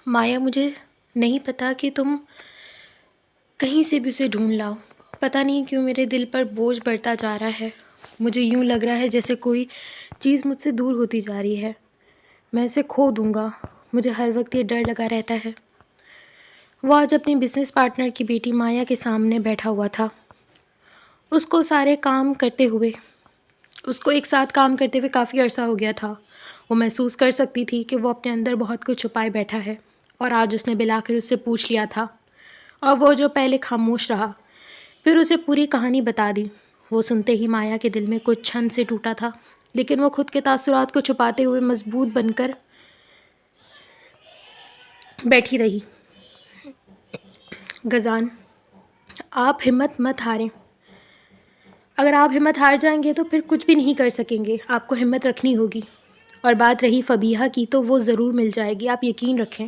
مایا، مجھے نہیں پتا کہ تم کہیں سے بھی اسے ڈھونڈ لاؤ۔ پتہ نہیں کیوں میرے دل پر بوجھ بڑھتا جا رہا ہے۔ مجھے یوں لگ رہا ہے جیسے کوئی چیز مجھ سے دور ہوتی جا رہی ہے۔ میں اسے کھو دوں گا۔ مجھے ہر وقت یہ ڈر لگا رہتا ہے۔ وہ آج اپنی بزنس پارٹنر کی بیٹی مایا کے سامنے بیٹھا ہوا تھا۔ اس کو ایک ساتھ کام کرتے ہوئے کافی عرصہ ہو گیا تھا۔ وہ محسوس کر سکتی تھی کہ وہ اپنے اندر بہت کچھ چھپائے بیٹھا ہے، اور آج اس نے بلا کر اس سے پوچھ لیا تھا، اور وہ جو پہلے خاموش رہا پھر اسے پوری کہانی بتا دی۔ وہ سنتے ہی مایا کے دل میں کچھ چھن سے ٹوٹا تھا، لیکن وہ خود کے تاثرات کو چھپاتے ہوئے مضبوط بن کر بیٹھی رہی۔ غزان، آپ ہمت مت ہاریں۔ اگر آپ ہمت ہار جائیں گے تو پھر کچھ بھی نہیں کر سکیں گے۔ آپ کو ہمت رکھنی ہوگی۔ اور بات رہی فبیہہ کی، تو وہ ضرور مل جائے گی، آپ یقین رکھیں۔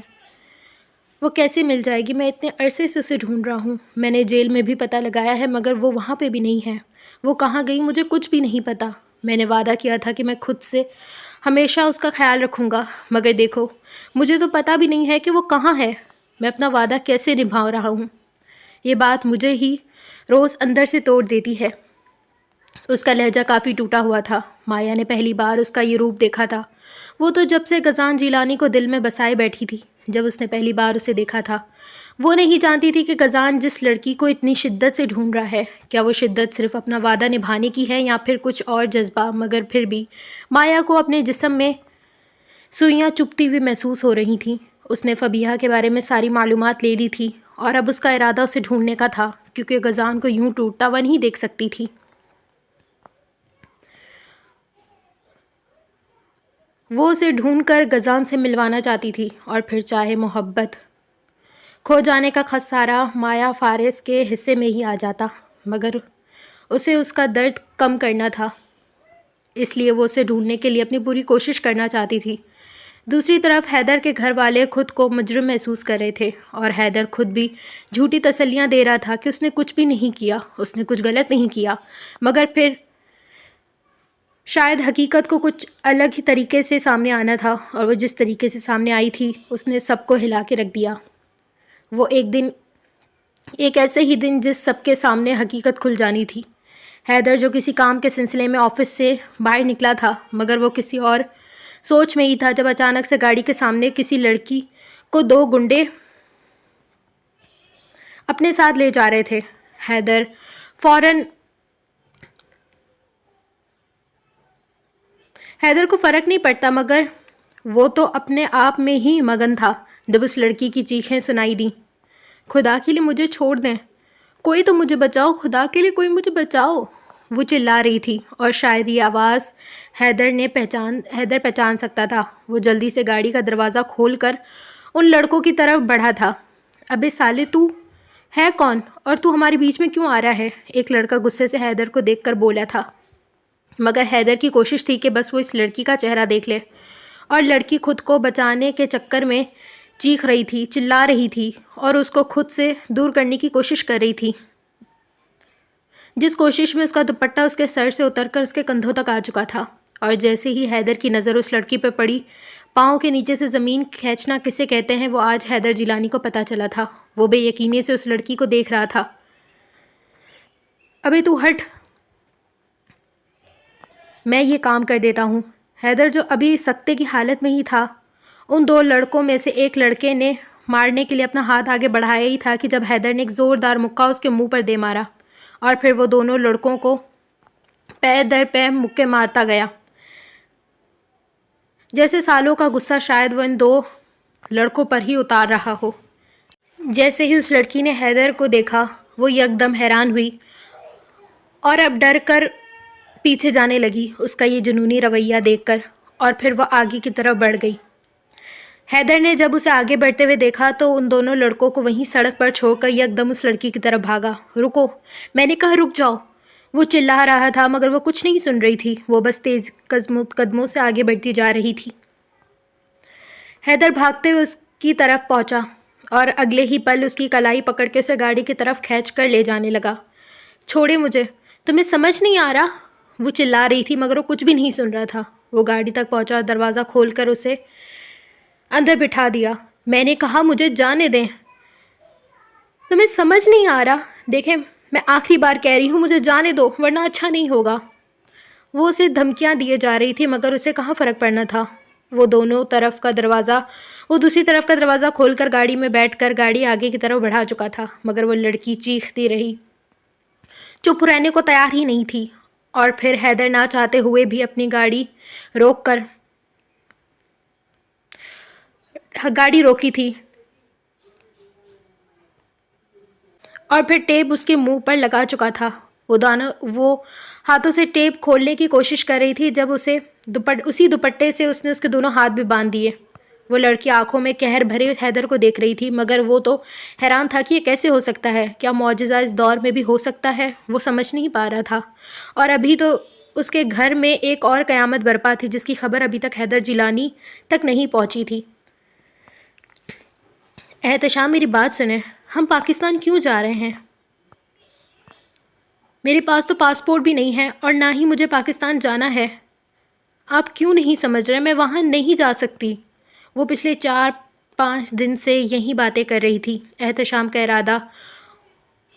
وہ کیسے مل جائے گی؟ میں اتنے عرصے سے اسے ڈھونڈ رہا ہوں۔ میں نے جیل میں بھی پتہ لگایا ہے، مگر وہ وہاں پہ بھی نہیں ہے۔ وہ کہاں گئی مجھے کچھ بھی نہیں پتہ۔ میں نے وعدہ کیا تھا کہ میں خود سے ہمیشہ اس کا خیال رکھوں گا، مگر دیکھو، مجھے تو پتہ بھی نہیں ہے کہ وہ کہاں ہے۔ میں اپنا وعدہ کیسے نبھا رہا ہوں؟ یہ بات مجھے ہی روز اندر سے توڑ دیتی ہے۔ اس کا لہجہ کافی ٹوٹا ہوا تھا۔ مایا نے پہلی بار اس کا یہ روپ دیکھا تھا۔ وہ تو جب سے غزان جیلانی کو دل میں بسائے بیٹھی تھی، جب اس نے پہلی بار اسے دیکھا تھا۔ وہ نہیں جانتی تھی کہ غزان جس لڑکی کو اتنی شدت سے ڈھونڈ رہا ہے، کیا وہ شدت صرف اپنا وعدہ نبھانے کی ہے یا پھر کچھ اور جذبہ، مگر پھر بھی مایا کو اپنے جسم میں سوئیاں چبھتی ہوئی محسوس ہو رہی تھیں۔ اس نے فبیہہ کے بارے میں ساری معلومات لے لی تھی، اور اب اس کا ارادہ اسے ڈھونڈنے کا تھا، کیونکہ غزان کو یوں ٹوٹتا ہوا نہیں دیکھ سکتی تھی۔ وہ اسے ڈھونڈ کر غزان سے ملوانا چاہتی تھی، اور پھر چاہے محبت کھو جانے کا خسارہ مایا فارس کے حصے میں ہی آ جاتا، مگر اسے اس کا درد کم کرنا تھا، اس لیے وہ اسے ڈھونڈنے کے لیے اپنی پوری کوشش کرنا چاہتی تھی۔ دوسری طرف حیدر کے گھر والے خود کو مجرم محسوس کر رہے تھے، اور حیدر خود بھی جھوٹی تسلیاں دے رہا تھا کہ اس نے کچھ بھی نہیں کیا، اس نے کچھ غلط نہیں کیا، مگر پھر شاید حقیقت کو کچھ الگ ہی طریقے سے سامنے آنا تھا، اور وہ جس طریقے سے سامنے آئی تھی اس نے سب کو ہلا کے رکھ دیا۔ وہ ایک ایسے ہی دن جس سب کے سامنے حقیقت کھل جانی تھی۔ حیدر جو کسی کام کے سلسلے میں آفس سے باہر نکلا تھا، مگر وہ کسی اور سوچ میں ہی تھا، جب اچانک سے گاڑی کے سامنے کسی لڑکی کو دو گنڈے اپنے ساتھ لے جا رہے تھے۔ حیدر کو فرق نہیں پڑتا، مگر وہ تو اپنے آپ میں ہی مگن تھا جب اس لڑکی کی چیخیں سنائی دیں، خدا کے لیے مجھے چھوڑ دیں، کوئی تو مجھے بچاؤ، خدا کے لیے کوئی مجھے بچاؤ، وہ چلا رہی تھی، اور شاید یہ آواز حیدر پہچان سکتا تھا۔ وہ جلدی سے گاڑی کا دروازہ کھول کر ان لڑکوں کی طرف بڑھا تھا۔ ابے سالے، تو ہے کون، اور تو ہمارے بیچ میں کیوں آ رہا ہے؟ ایک لڑکا غصے سے حیدر کو دیکھ کر بولا تھا، مگر حیدر کی کوشش تھی کہ بس وہ اس لڑکی کا چہرہ دیکھ لے، اور لڑکی خود کو بچانے کے چکر میں چیخ رہی تھی، چلا رہی تھی، اور اس کو خود سے دور کرنے کی کوشش کر رہی تھی، جس کوشش میں اس کا دوپٹہ اس کے سر سے اتر کر اس کے کندھوں تک آ چکا تھا۔ اور جیسے ہی حیدر کی نظر اس لڑکی پہ پڑی، پاؤں کے نیچے سے زمین کھینچنا کسے کہتے ہیں وہ آج حیدر جیلانی کو پتہ چلا تھا۔ وہ بے یقینی سے اس لڑکی کو دیکھ رہا تھا۔ ابے تو ہٹ، میں یہ کام کر دیتا ہوں۔ حیدر جو ابھی سکتے کی حالت میں ہی تھا، ان دو لڑکوں میں سے ایک لڑکے نے مارنے کے لیے اپنا ہاتھ آگے بڑھایا ہی تھا کہ جب حیدر نے ایک زوردار مکہ اس کے منہ پر دے مارا، اور پھر وہ دونوں لڑکوں کو پے در پے مکے مارتا گیا، جیسے سالوں کا غصہ شاید وہ ان دو لڑکوں پر ہی اتار رہا ہو۔ جیسے ہی اس لڑکی نے حیدر کو دیکھا، وہ یکدم حیران ہوئی، اور اب ڈر کر پیچھے جانے لگی اس کا یہ جنونی رویہ دیکھ کر، اور پھر وہ آگے کی طرف بڑھ گئی۔ حیدر نے جب اسے آگے بڑھتے ہوئے دیکھا تو ان دونوں لڑکوں کو وہیں سڑک پر چھوڑ کر یکدم اس لڑکی کی طرف بھاگا۔ رکو، میں نے کہا رک جاؤ۔ وہ چلا رہا تھا، مگر وہ کچھ نہیں سن رہی تھی، وہ بس تیز قدموں سے آگے بڑھتی جا رہی تھی۔ حیدر بھاگتے ہوئے اس کی طرف پہنچا، اور اگلے ہی پل اس کی کلائی پکڑ کے اسے گاڑی کی طرف کھینچ کر لے جانے لگا۔ چھوڑے مجھے، تمہیں سمجھ نہیں آ رہا؟ وہ چلا رہی تھی، مگر وہ کچھ بھی نہیں سن رہا تھا۔ وہ گاڑی تک پہنچا اور دروازہ کھول کر اسے اندر بٹھا دیا۔ میں نے کہا مجھے جانے دیں. تمہیں سمجھ نہیں آ رہا؟ دیکھیں میں آخری بار کہہ رہی ہوں مجھے جانے دو ورنہ اچھا نہیں ہوگا. وہ اسے دھمکیاں دیے جا رہی تھی مگر اسے کہاں فرق پڑنا تھا. وہ دوسری طرف کا دروازہ کھول کر گاڑی میں بیٹھ کر گاڑی آگے کی طرف بڑھا چکا تھا مگر وہ لڑکی چیختی رہی، چپ رہنے کو تیار ہی نہیں تھی. اور پھر حیدر نہ چاہتے ہوئے بھی اپنی گاڑی روکی تھی اور پھر ٹیپ اس کے منہ پر لگا چکا تھا. وہ ہاتھوں سے ٹیپ کھولنے کی کوشش کر رہی تھی جب اسی دوپٹے سے اس نے اس کے دونوں ہاتھ بھی باندھ دیے. وہ لڑکی آنکھوں میں قہر بھرے حیدر کو دیکھ رہی تھی مگر وہ تو حیران تھا کہ یہ کیسے ہو سکتا ہے. کیا معجزہ اس دور میں بھی ہو سکتا ہے؟ وہ سمجھ نہیں پا رہا تھا. اور ابھی تو اس کے گھر میں ایک اور قیامت برپا تھی جس کی خبر ابھی تک حیدر جیلانی تک نہیں پہنچی تھی. احتشام میری بات سنیں، ہم پاکستان کیوں جا رہے ہیں؟ میرے پاس تو پاسپورٹ بھی نہیں ہے اور نہ ہی مجھے پاکستان جانا ہے. آپ کیوں نہیں سمجھ رہے؟ میں وہاں نہیں جا سکتی. وہ پچھلے 4-5 دن سے یہی باتیں کر رہی تھی. احتشام کا ارادہ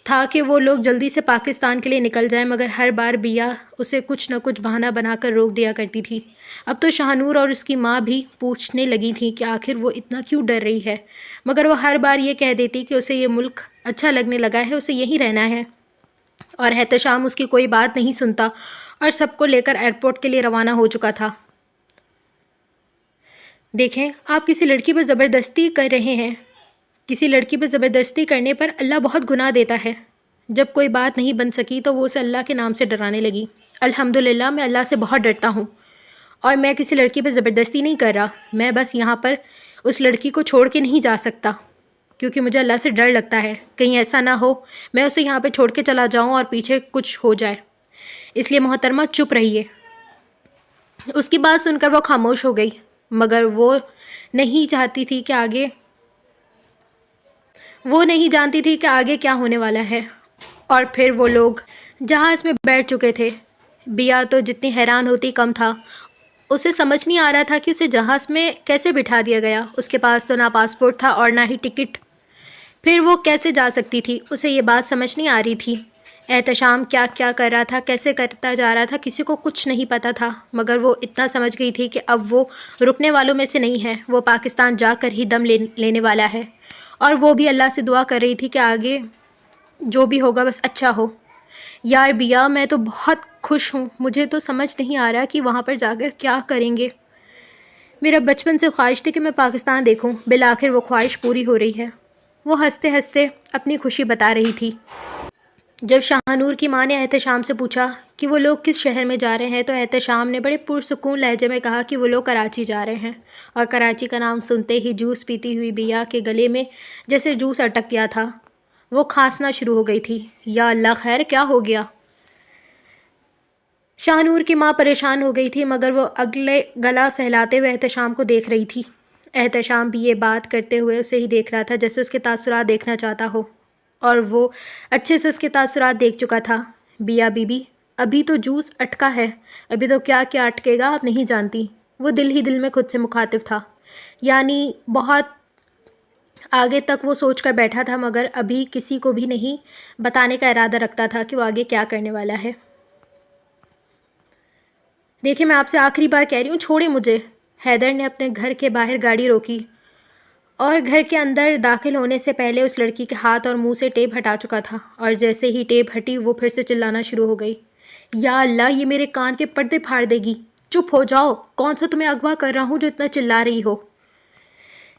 تھا کہ وہ لوگ جلدی سے پاکستان کے لیے نکل جائیں مگر ہر بار بیا اسے کچھ نہ کچھ بہانہ بنا کر روک دیا کرتی تھی. اب تو شاہ نور اور اس کی ماں بھی پوچھنے لگی تھیں کہ آخر وہ اتنا کیوں ڈر رہی ہے مگر وہ ہر بار یہ کہہ دیتی کہ اسے یہ ملک اچھا لگنے لگا ہے، اسے یہیں رہنا ہے. اور احتشام اس کی کوئی بات نہیں سنتا اور سب کو لے کر ایئرپورٹ کے لیے روانہ ہو چکا تھا. دیکھیں آپ کسی لڑکی پر زبردستی کر رہے ہیں. کسی لڑکی پر زبردستی کرنے پر اللہ بہت گناہ دیتا ہے. جب کوئی بات نہیں بن سکی تو وہ اسے اللہ کے نام سے ڈرانے لگی. الحمدللہ میں اللہ سے بہت ڈرتا ہوں اور میں کسی لڑکی پہ زبردستی نہیں کر رہا. میں بس یہاں پر اس لڑکی کو چھوڑ کے نہیں جا سکتا کیونکہ مجھے اللہ سے ڈر لگتا ہے کہیں ایسا نہ ہو میں اسے یہاں پہ چھوڑ کے چلا جاؤں اور پیچھے کچھ ہو جائے. اس لیے محترمہ چپ رہیے. اس کی بات سن کر وہ خاموش ہو گئی مگر وہ نہیں جانتی تھی کہ آگے کیا ہونے والا ہے. اور پھر وہ لوگ جہاز میں بیٹھ چکے تھے. بیا تو جتنی حیران ہوتی کم تھا. اسے سمجھ نہیں آ رہا تھا کہ اسے جہاز میں کیسے بٹھا دیا گیا. اس کے پاس تو نہ پاسپورٹ تھا اور نہ ہی ٹکٹ. پھر وہ کیسے جا سکتی تھی؟ اسے یہ بات سمجھ نہیں آ رہی تھی. احتشام کیا کر رہا تھا، کیسے کرتا جا رہا تھا، کسی کو کچھ نہیں پتا تھا مگر وہ اتنا سمجھ گئی تھی کہ اب وہ رکنے والوں میں سے نہیں ہے. وہ پاکستان جا کر ہی دم لینے والا ہے. اور وہ بھی اللہ سے دعا کر رہی تھی کہ آگے جو بھی ہوگا بس اچھا ہو. یار بیا میں تو بہت خوش ہوں. مجھے تو سمجھ نہیں آ رہا کہ وہاں پر جا کر کیا کریں گے. میرا بچپن سے خواہش تھی کہ میں پاکستان دیکھوں. بالآخر وہ خواہش پوری ہو رہی ہے. وہ ہنستے ہنستے اپنی خوشی بتا رہی تھی. جب شاہ نور کی ماں نے احتشام سے پوچھا کہ وہ لوگ کس شہر میں جا رہے ہیں تو احتشام نے بڑے پرسکون لہجے میں کہا کہ وہ لوگ کراچی جا رہے ہیں. اور کراچی کا نام سنتے ہی جوس پیتی ہوئی بیا کے گلے میں جیسے جوس اٹک گیا تھا. وہ کھانسنا شروع ہو گئی تھی. یا اللہ خیر کیا ہو گیا؟ شاہ نور کی ماں پریشان ہو گئی تھی مگر وہ اگلے گلا سہلاتے ہوئے احتشام کو دیکھ رہی تھی. احتشام بھی یہ بات کرتے ہوئے اسے ہی دیکھ رہا تھا جیسے اس کے تاثرات دیکھنا چاہتا ہو اور وہ اچھے سے اس کے تاثرات دیکھ چکا تھا. بیا بی بی ابھی تو جوس اٹکا ہے، ابھی تو کیا کیا اٹکے گا آپ نہیں جانتی. وہ دل ہی دل میں خود سے مخاطب تھا. یعنی بہت آگے تک وہ سوچ کر بیٹھا تھا مگر ابھی کسی کو بھی نہیں بتانے کا ارادہ رکھتا تھا کہ وہ آگے کیا کرنے والا ہے. دیکھیں میں آپ سے آخری بار کہہ رہی ہوں چھوڑے مجھے. حیدر نے اپنے گھر کے باہر گاڑی روکی اور گھر کے اندر داخل ہونے سے پہلے اس لڑکی کے ہاتھ اور منہ سے ٹیپ ہٹا چکا تھا. اور جیسے ہی ٹیپ ہٹی وہ پھر سے چلانا شروع ہو گئی. یا اللہ یہ میرے کان کے پردے پھاڑ دے گی. چپ ہو جاؤ. کون سا تمہیں اغوا کر رہا ہوں جو اتنا چلا رہی ہو؟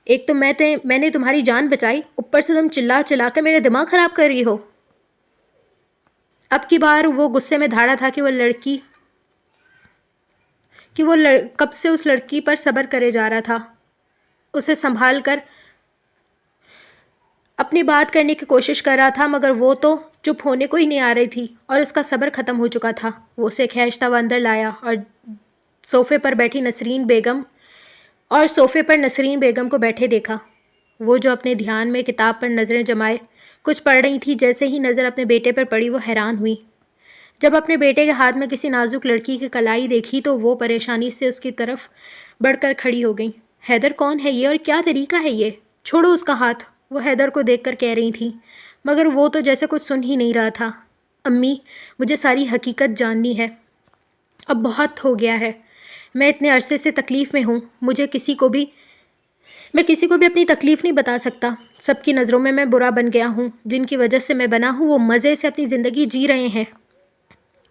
ایک تو میں نے تمہاری جان بچائی، اوپر سے تم چلا کر میرے دماغ خراب کر رہی ہو. اب کی بار وہ غصے میں دھاڑا تھا کہ وہ کب سے اس لڑکی پر صبر کرے جا رہا تھا. اسے سنبھال کر اپنی بات کرنے کی کوشش کر رہا تھا مگر وہ تو چپ ہونے کو ہی نہیں آ رہی تھی اور اس کا صبر ختم ہو چکا تھا. وہ اسے کھینچتا ہوا اندر لایا اور صوفے پر نسرین بیگم کو بیٹھے دیکھا. وہ جو اپنے دھیان میں کتاب پر نظریں جمائے کچھ پڑھ رہی تھی. جیسے ہی نظر اپنے بیٹے پر پڑی وہ حیران ہوئی. جب اپنے بیٹے کے ہاتھ میں کسی نازک لڑکی کی کلائی دیکھی تو وہ پریشانی سے اس کی طرف بڑھ کر کھڑی ہو گئی. حیدر کون ہے یہ اور کیا طریقہ ہے یہ؟ چھوڑو اس کا ہاتھ، وہ حیدر کو دیکھ کر کہہ رہی تھیں، مگر وہ تو جیسے کچھ سن ہی نہیں رہا تھا۔ امی، مجھے ساری حقیقت جاننی ہے، اب بہت ہو گیا ہے، میں اتنے عرصے سے تکلیف میں ہوں، میں کسی کو بھی اپنی تکلیف نہیں بتا سکتا۔ سب کی نظروں میں برا بن گیا ہوں، جن کی وجہ سے میں بنا ہوں وہ مزے سے اپنی زندگی جی رہے ہیں۔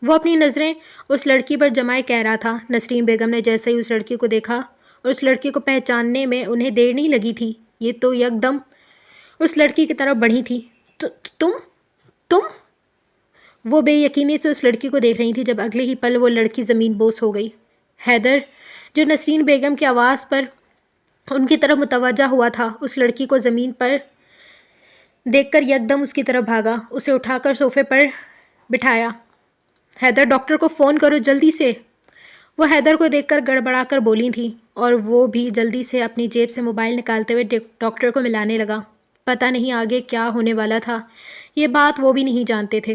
وہ اپنی نظریں اس لڑکی پر جمائے کہہ رہا تھا۔ نسرین بیگم نے جیسے ہی اس لڑکی کو دیکھا اور اس لڑکی کو پہچاننے میں انہیں دیر نہیں لگی تھی، یہ تو یکدم اس لڑکی کی طرف بڑھی تھی۔ تم وہ بے یقینی سے اس لڑکی کو دیکھ رہی تھی جب اگلے ہی پل وہ لڑکی زمین بوس ہو گئی۔ حیدر، جو نسرین بیگم کی آواز پر ان کی طرف متوجہ ہوا تھا، اس لڑکی کو زمین پر دیکھ کر یکدم اس کی طرف بھاگا، اسے اٹھا کر صوفے پر بٹھایا۔ حیدر، ڈاکٹر کو فون کرو جلدی سے، وہ حیدر کو دیکھ کر گڑبڑا کر بولی تھیں، اور وہ بھی جلدی سے اپنی جیب سے موبائل نکالتے ہوئے ڈاکٹر کو ملانے لگا۔ پتہ نہیں آگے کیا ہونے والا تھا، یہ بات وہ بھی نہیں جانتے تھے۔